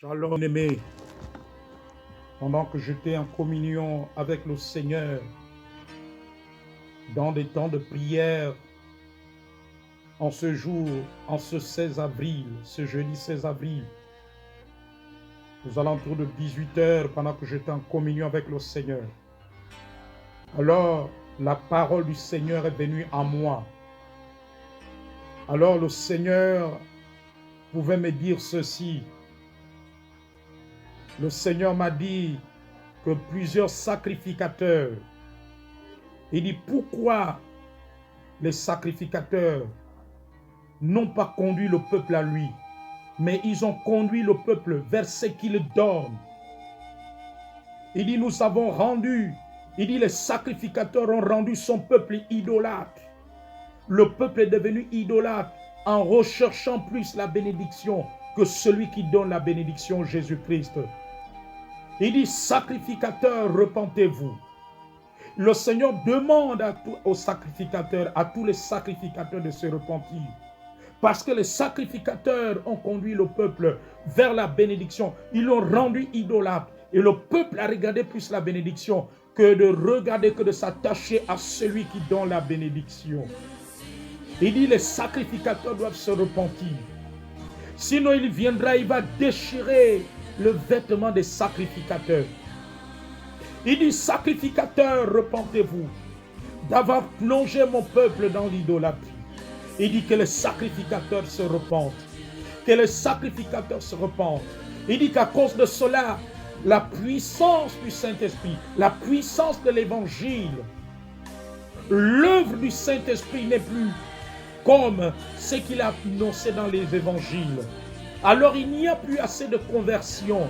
Shalom aimé, pendant que j'étais en communion avec le Seigneur, dans des temps de prière, en ce jour, en ce 16 avril, ce jeudi 16 avril, aux alentours de 18 heures, pendant que j'étais en communion avec le Seigneur, alors la parole du Seigneur est venue à moi. Alors le Seigneur pouvait me dire ceci. Le Seigneur m'a dit que plusieurs sacrificateurs, il dit pourquoi les sacrificateurs n'ont pas conduit le peuple à lui, mais ils ont conduit le peuple vers ce qu'il donne. Il dit nous avons rendu, il dit les sacrificateurs ont rendu son peuple idolâtre. Le peuple est devenu idolâtre en recherchant plus la bénédiction que celui qui donne la bénédiction, Jésus-Christ. Il dit, sacrificateurs, repentez-vous. Le Seigneur demande aux sacrificateurs, à tous les sacrificateurs de se repentir. Parce que les sacrificateurs ont conduit le peuple vers la bénédiction. Ils l'ont rendu idolâtre. Et le peuple a regardé plus la bénédiction que de regarder, que de s'attacher à celui qui donne la bénédiction. Il dit, les sacrificateurs doivent se repentir. Sinon, il viendra, il va déchirer le vêtement des sacrificateurs. Il dit, sacrificateurs, repentez-vous d'avoir plongé mon peuple dans l'idolâtrie. Il dit que les sacrificateurs se repentent. Que les sacrificateurs se repentent. Il dit qu'à cause de cela, la puissance du Saint-Esprit, la puissance de l'Évangile, l'œuvre du Saint-Esprit n'est plus comme ce qu'il a annoncé dans les évangiles. Alors il n'y a plus assez de conversion.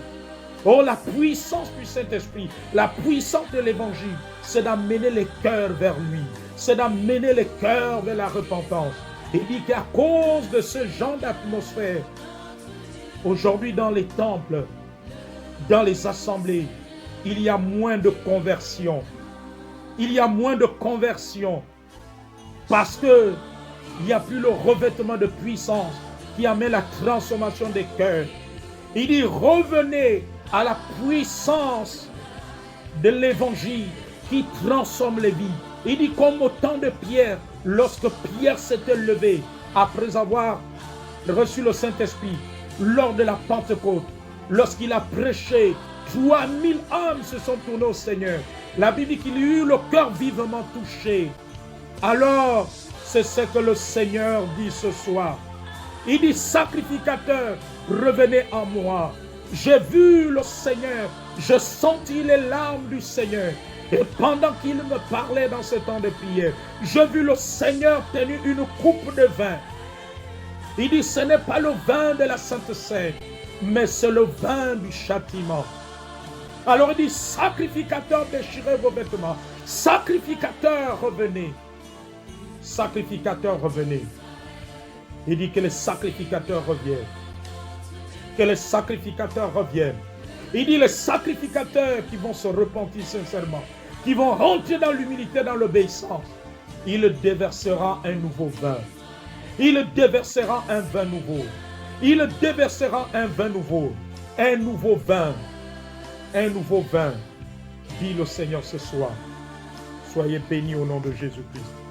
Oh, la puissance du Saint-Esprit, la puissance de l'évangile, c'est d'amener les cœurs vers lui. C'est d'amener les cœurs vers la repentance. Il dit qu'à cause de ce genre d'atmosphère, aujourd'hui dans les temples, dans les assemblées, il y a moins de conversion. Il y a moins de conversion parce que il n'y a plus le revêtement de puissance qui amène la transformation des cœurs. Il dit, revenez à la puissance de l'évangile qui transforme les vies. Il dit, comme au temps de Pierre, lorsque Pierre s'était levé après avoir reçu le Saint-Esprit, lors de la Pentecôte, lorsqu'il a prêché, 3000 âmes se sont tournées au Seigneur. La Bible dit qu'il eut le cœur vivement touché. Alors, c'est ce que le Seigneur dit ce soir. Il dit, sacrificateurs, revenez en moi. J'ai vu le Seigneur, je sentis les larmes du Seigneur. Et pendant qu'il me parlait dans ce temps de prière, j'ai vu le Seigneur tenir une coupe de vin. Il dit, ce n'est pas le vin de la Sainte Seine, mais c'est le vin du châtiment. Alors il dit, sacrificateurs, déchirez vos vêtements. Sacrificateurs, revenez. Sacrificateurs, revenez. Il dit que les sacrificateurs reviennent. Que les sacrificateurs reviennent. Il dit les sacrificateurs qui vont se repentir sincèrement, qui vont rentrer dans l'humilité, dans l'obéissance. Il déversera un nouveau vin. Il déversera un vin nouveau. Il déversera un vin nouveau. Un nouveau vin. Un nouveau vin. Dit le Seigneur ce soir. Soyez bénis au nom de Jésus-Christ.